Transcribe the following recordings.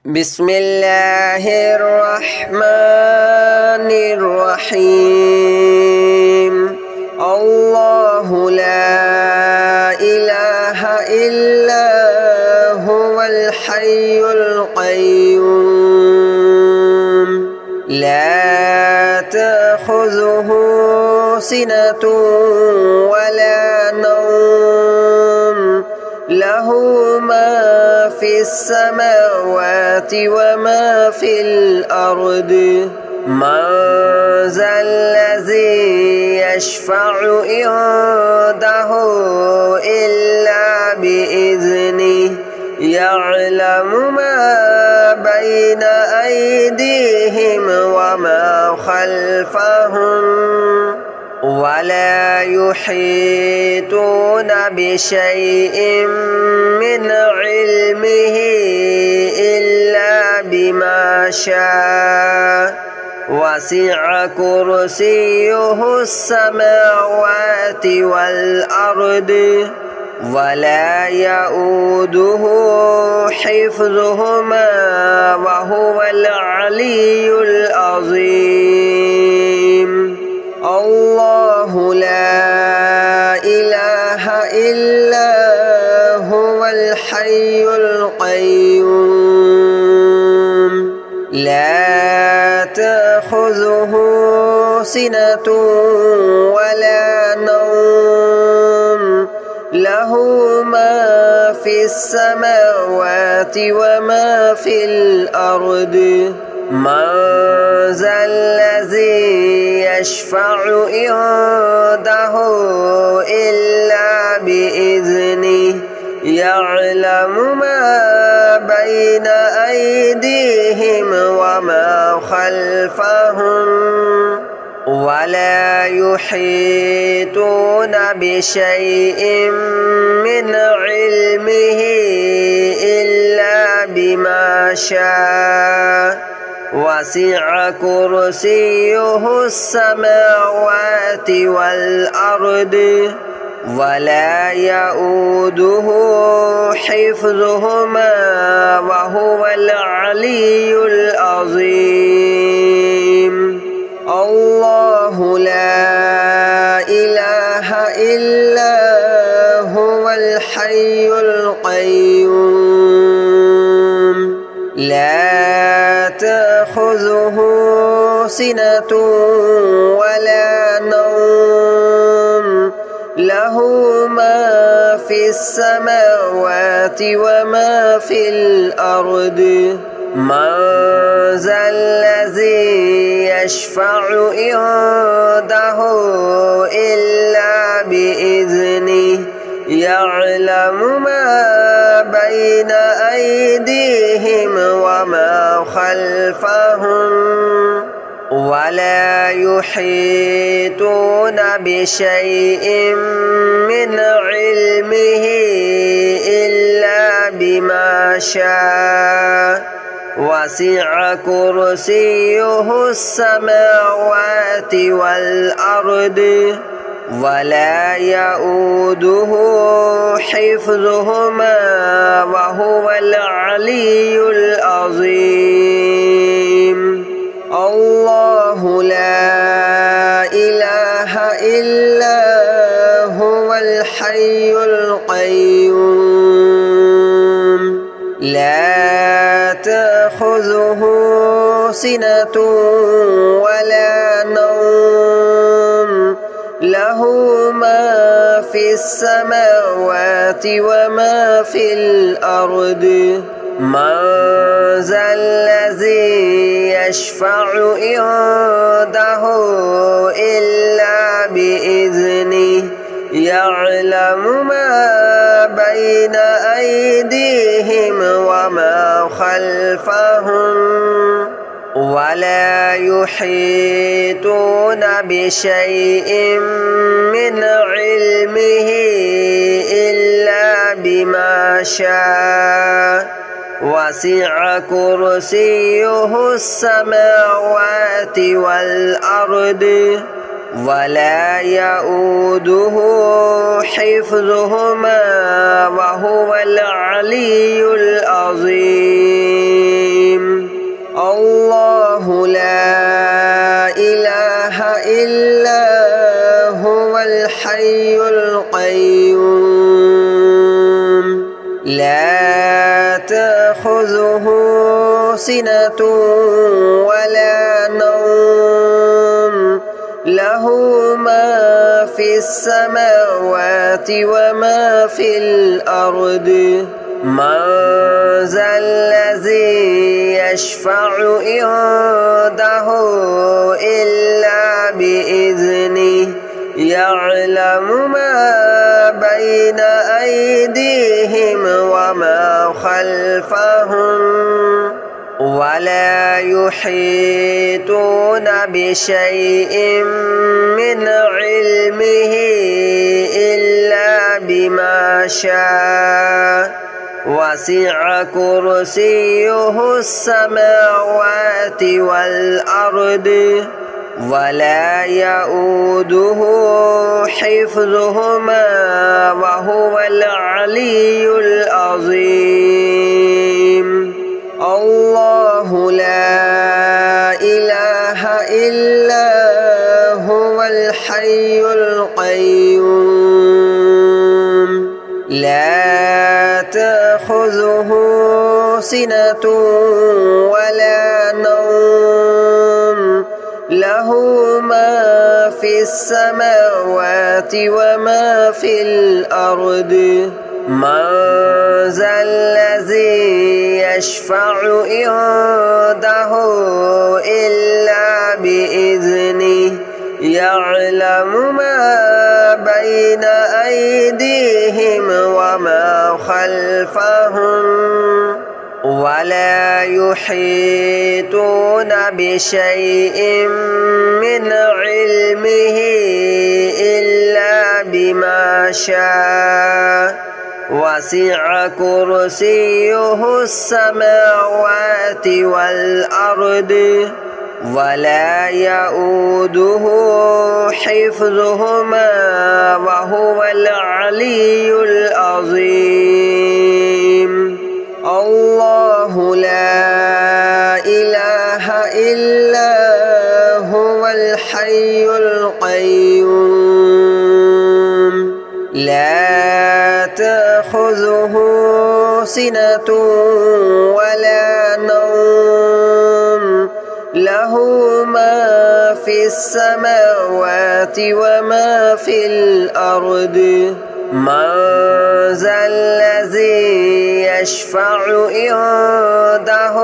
بسم الله الرحمن الرحيم الله لا إله إلا هو الحي القيوم لا تأخذه سنة ولا نوم له ما في السماوات وما في الأرض من ذا الذي يشفع عنده إلا بإذنه يعلم ما بين أيديهم وما خلفهم ولا يحيطون بشيء من علمه إلا بما شاء وسع كرسيه السماوات والأرض ولا يؤوده حفظهما وهو العلي العظيم الله لا إله إلا هو الحي القيوم لا تأخذه سنة ولا نوم له ما في السماوات وما في الأرض من ذا الذي يشفع عنده إلا بإذنه يعلم ما بين أيديهم وما خلفهم ولا يحيطون بشيء من علمه إلا بما شاء وسع كرسيه السماوات والأرض ولا يؤوده حفظهما وهو العلي العظيم الله لا إله إلا هو الحي القيوم لا تأخذه سنة ولا نوم له ما في السماوات وما في الأرض من ذا الذي يشفع عنده إلا بإذنه يعلم ما بين أيديهم وما خلفهم ولا يحيطون بشيء من علمه إلا بما شاء وسع كرسيه السماوات والأرض ولا يؤوده حفظهما وهو العلي العظيم الله لا إله إلا هو الحي القيوم لا تأخذه سنة ولا نوم له ما في السماوات وما في الأرض من ذا الذي يشفع عنده إلا بإذنه يعلم ما بين أيديهم وما خلفهم ولا يحيطون بشيء من علمه إلا بما شاء وسع كرسيه السماوات والأرض ولا يؤوده حفظهما وهو العلي العظيم. تأخذه سنة ولا نوم له ما في السماوات وما في الأرض من ذا الذي يشفع عنده إلا بإذنه يعلم ما بين أيديهم وما خلفهم ولا يحيطون بشيء من علمه إلا بما شاء وسع كرسيه السماوات والأرض ولا يؤوده حفظهما وهو العلي العظيم الله لا إله إلا هو الحي القيوم لا تأخذه سنة ولا نوم له ما في السماوات وما في الأرض من ذا الذي يشفع عنده إلا بإذنه يعلم ما بين أيديهم وما خلفهم ولا يحيطون بشيء من علمه إلا بما شاء وسع كرسيه السماوات والأرض ولا يؤوده حفظهما وهو العلي العظيم الله لا إله إلا هو الحي القيوم لا تأخذه سنة ولا نوم له ما في السماوات وما في الأرض من ذا الذي يشفع عنده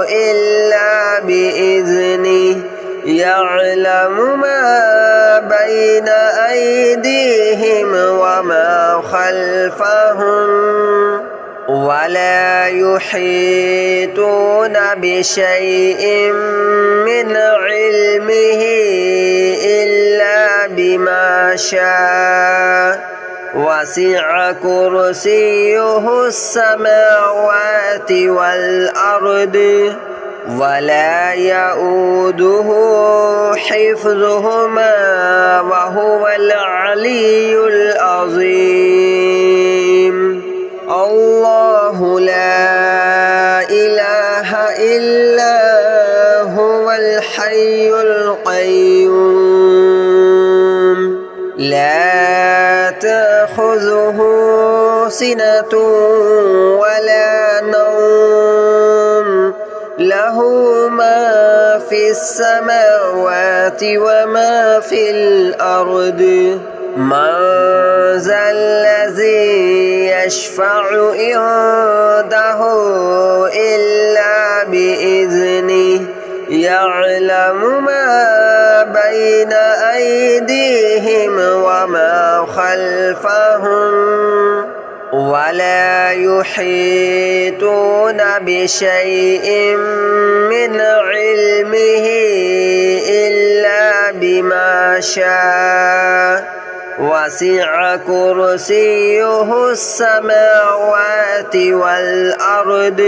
إلا بإذنه يعلم ما بين أيديهم وما خلفهم ولا يحيطون بشيء من علمه إلا بما شاء وسع كرسيه السماوات والأرض ولا يؤوده حفظهما وهو العلي العظيم الله لا إله إلا هو الحي القيوم لا تأخذه سنة ولا نوم له ما في السماوات وما في الأرض من ذا الذي يشفع عنده إلا بإذنه يعلم ما بين أيديهم وما خلفهم ولا يحيطون بشيء من علمه إلا بما شاء وسع كرسيه السماوات والأرض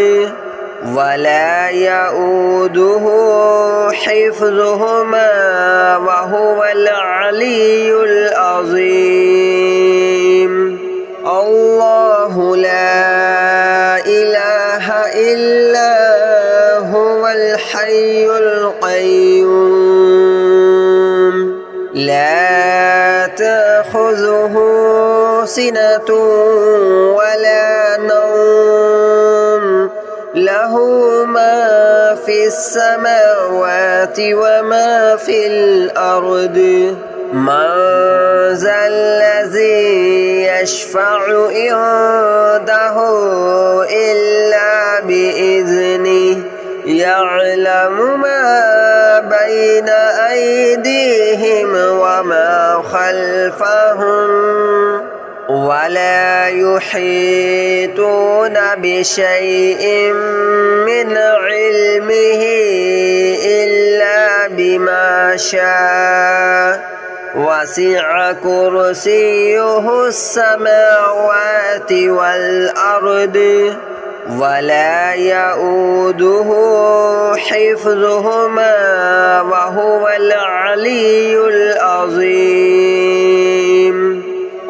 ولا يؤوده حفظهما وهو العلي العظيم الله لا إله إلا هو الحي القيوم لا تأخذه سنة ولا نوم له له ما في السماوات وما في الأرض من ذا الذي يشفع عنده إلا بإذنه يعلم ما بين أيديهم وما خلفهم ولا يحيطون بشيء من علمه إلا بما شاء وسع كرسيه السماوات والأرض ولا يؤوده حفظهما وهو العلي العظيم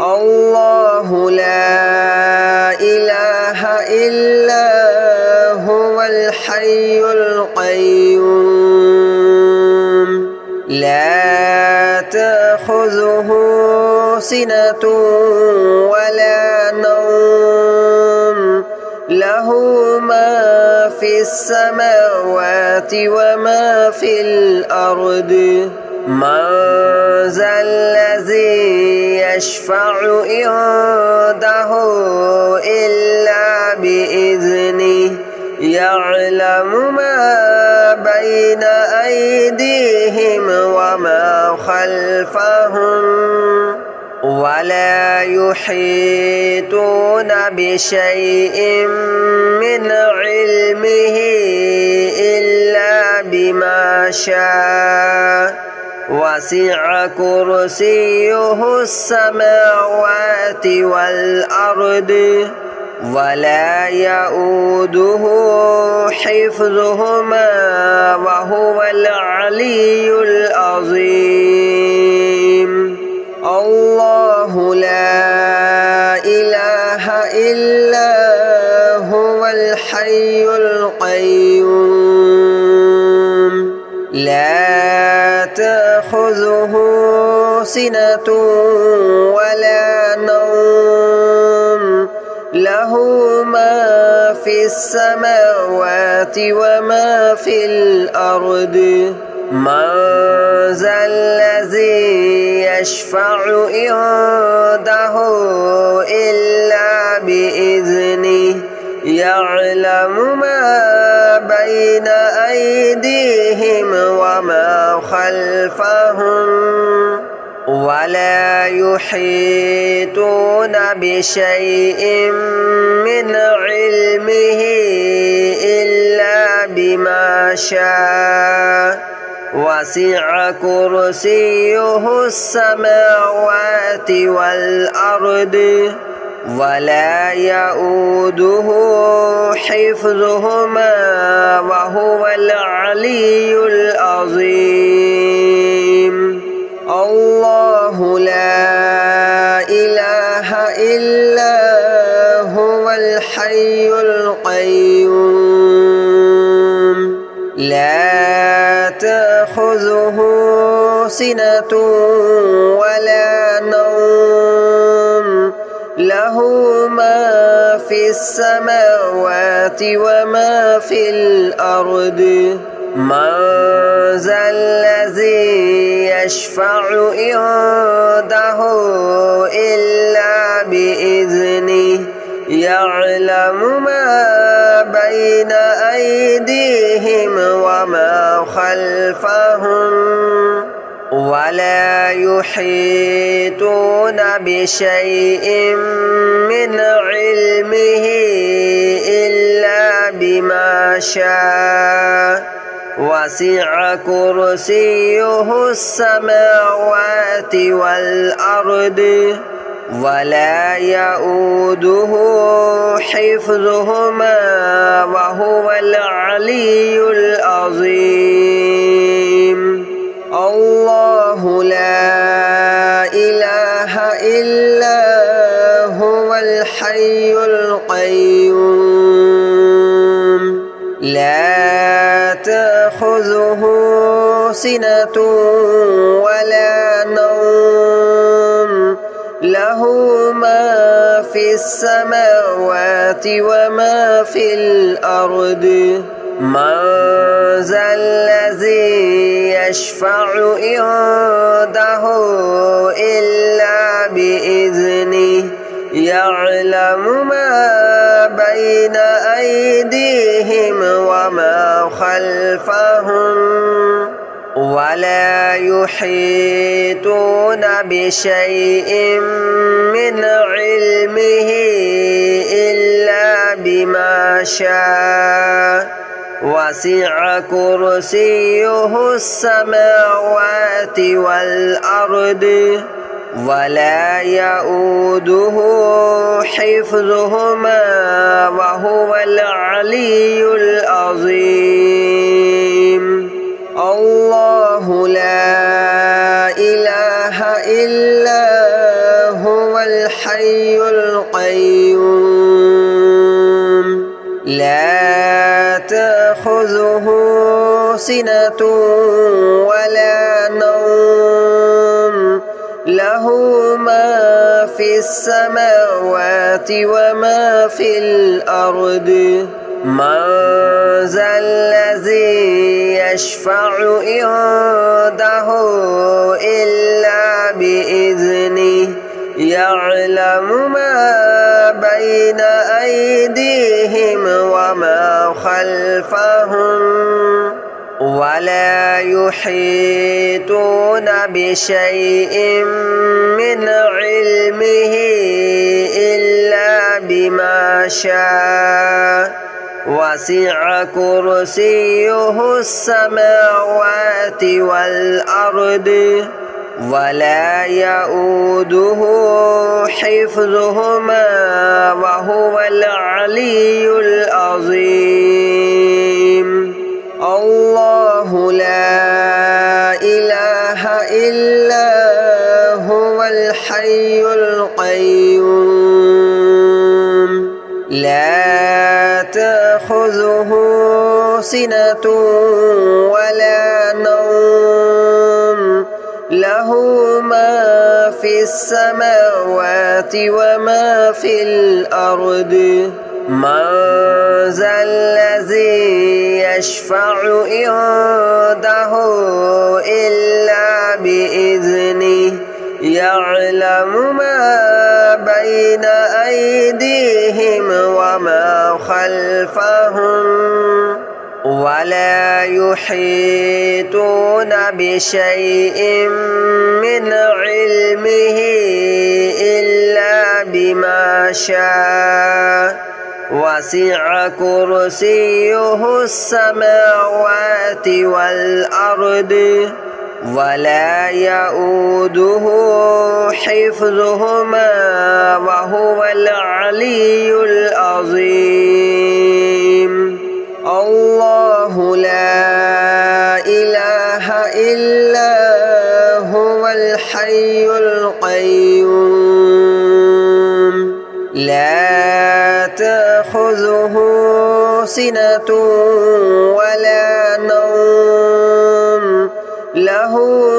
الله لا إله إلا هو الحي القيوم لا تأخذه سنة ولا نوم له ما في السماوات وما في الأرض من ذا الذي يشفع عنده إلا بإذنه يعلم ما بين أيديهم وما خلفهم ولا يحيطون بشيء من علمه إلا بما شاء وسع كرسيه السماوات والأرض ولا يؤوده حفظهما وهو العلي العظيم الله لا إله إلا هو الحي القيوم لا تأخذه سنة ولا نوم له ما في السماوات وما في الأرض من ذا الذي يشفع عنده إلا بإذنه يعلم ما بين أيديهم وما خلفهم ولا يحيطون بشيء من علمه إلا بما شاء وسع كرسيه السماوات والأرض ولا يؤوده حفظهما وهو العلي العظيم الله لا إله إلا هو الحي القيوم لا تأخذه سنة ولا نوم له ما في السماوات وما في الأرض من ذا الذي يشفع عنده إلا بإذنه يعلم ما بين أيديهم وما خلفهم ولا يحيطون بشيء من علمه إلا بما شاء وسع كرسيه السماوات والأرض ولا يؤوده حفظهما وهو العلي العظيم الله لا إله إلا هو الحي القيوم لا تأخذه سنة ولا نوم له له ما في السماوات وما في الأرض من ذا الذي يشفع عنده إلا بإذنه يعلم ما بين أيديهم وما خلفهم ولا يحيطون بشيء من علمه إلا بما شاء وسع كرسيه السماوات والأرض ولا يؤوده حفظهما وهو العلي العظيم الله لا إله إلا هو الحي القيوم لا تأخذه سنة ولا نوم له ما في السماوات وما في الأرض من ذا الذي يشفع عنده إلا بإذنه يعلم ما بين أيديهم وما خلفهم ولا يحيطون بشيء من علمه إلا بما شاء وسع كرسيه السماوات والأرض ولا يؤوده حفظهما وهو العلي العظيم الله لا إله إلا هو الحي القيوم لا تأخذه سنة ولا نوم له ما في السماوات وما في الأرض من ذا الذي يشفع عنده إلا بإذنه يعلم ما بين أيديهم وما خلفهم ولا يحيطون بشيء من علمه إلا بما شاء وسع كرسيه السماوات والأرض ولا يؤوده حفظهما وهو العلي العظيم الله لا إله إلا هو الحي القيوم لا تأخذه سنة ولا نوم له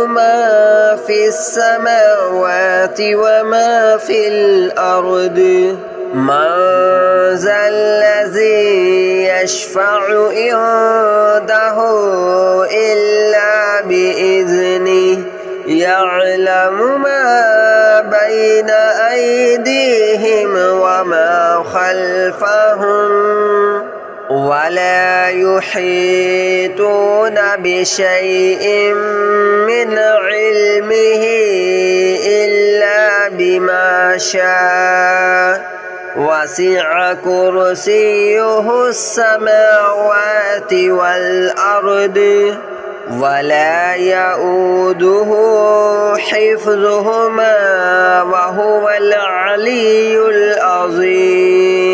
ما في السماوات وما في الأرض من ذا الذي يشفع عنده إلا بإذنه يعلم ما بين أيديهم وما خلفهم ولا يحيطون بشيء من علمه إلا بما شاء وسع كرسيه السماوات والأرض ولا يؤوده حفظهما وهو العلي العظيم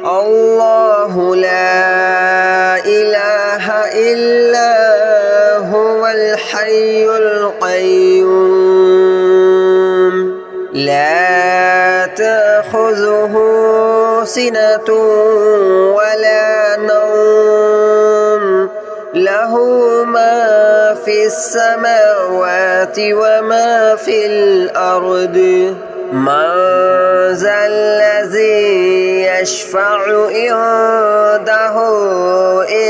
الله لا إله إلا هو الحي القيوم لا تأخذه سنة ولا نوم له ما في السماوات وما في الأرض من ذا الذي يشفع عنده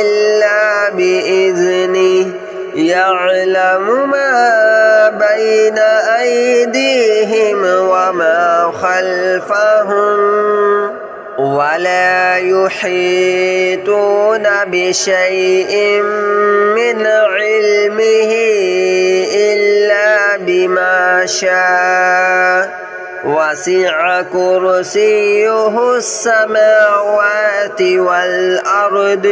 إلا بإذنه يعلم ما بين أيديهم وما خلفهم ولا يحيطون بشيء من علمه إلا بما شاء وسع كرسيه السماوات والأرض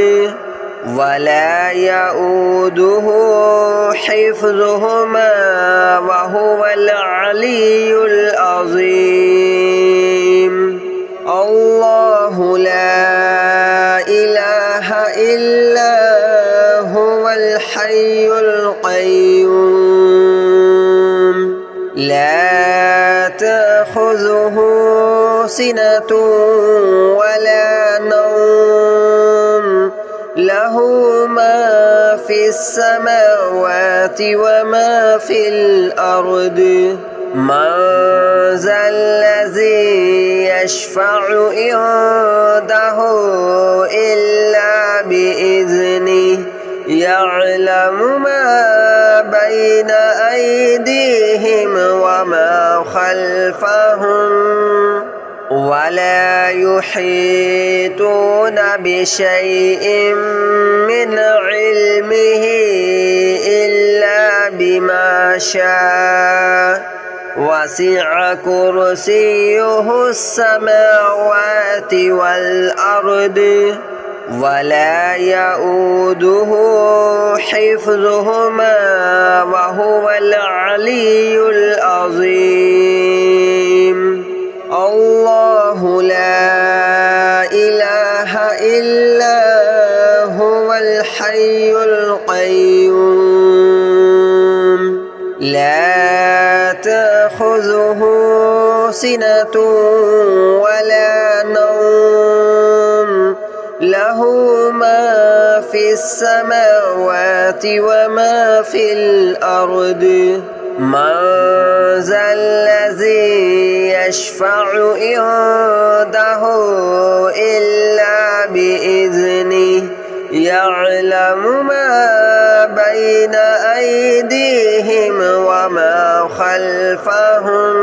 ولا يؤوده حفظهما وهو العلي العظيم الله لا إله إلا هو الحي القيوم لا تأخذه سنة ولا نوم له ما في السماوات وما في الأرض من ذا الذي يشفع عنده إلا بإذنه يعلم ما بين أيديهم وما خلفهم ولا يحيطون بشيء من علمه إلا بما شاء وسع كرسيه السماوات والأرض ولا يؤوده حفظهما وهو العلي العظيم الله لا إله إلا هو الحي القيوم لا تأخذه سنة ولا نوم له ما في السماوات وما في الأرض من ذا الذي يشفع عنده إلا بإذنه يعلم ما بين أيديهم وما خلفهم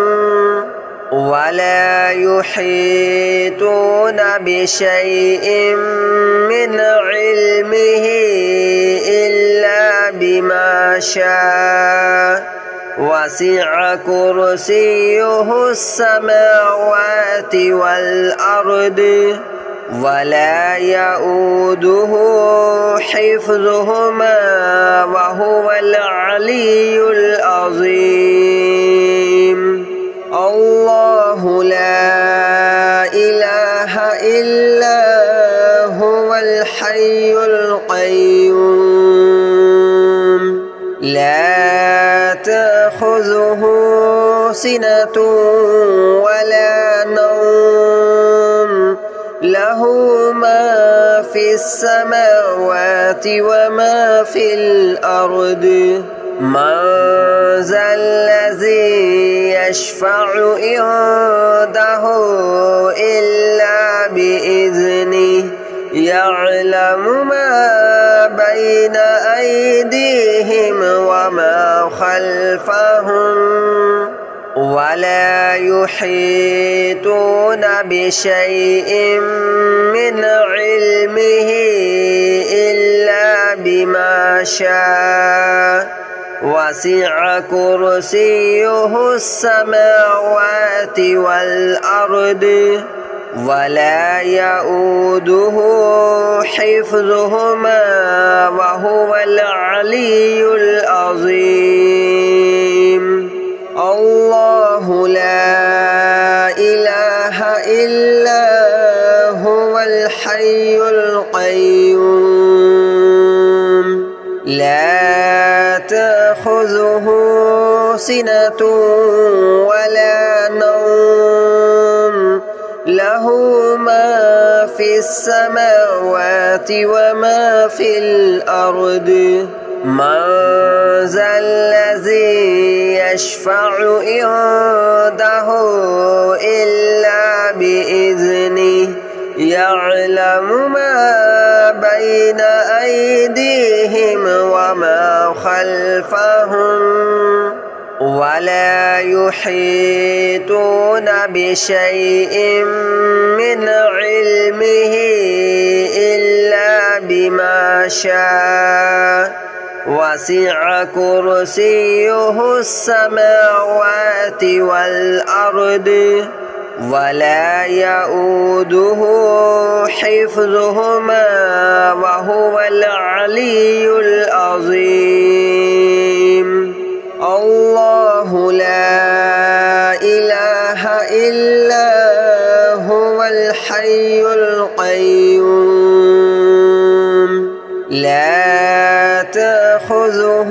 ولا يحيطون بشيء من علمه إلا بما شاء وسع كرسيه السماوات والأرض ولا يؤوده حفظهما وهو العلي العظيم الله لا إله إلا هو الحي القيوم لا تأخذه سنة ولا نوم له ما في السماوات وما في الأرض من ذا الذي يشفع عنده إلا بإذنه يعلم ما بين أيديهم وما خلفهم ولا يحيطون بشيء من علمه إلا بما شاء وسع كرسيه السماوات والأرض ولا يؤوده حفظهما وهو العلي العظيم الله لا إله إلا هو الحي القيوم لا تأخذه سنة ولا نوم له ما في السماوات وما في الأرض من ذا الذي يشفع عنده إلا بإذنه يعلم ما بين أيديهم وما خلفهم ولا يحيطون بشيء من علمه إلا بما شاء وسع كرسيه السماوات والأرض ولا يؤوده حفظهما وهو العلي العظيم الله لا إله إلا هو الحي القيوم لا تأخذه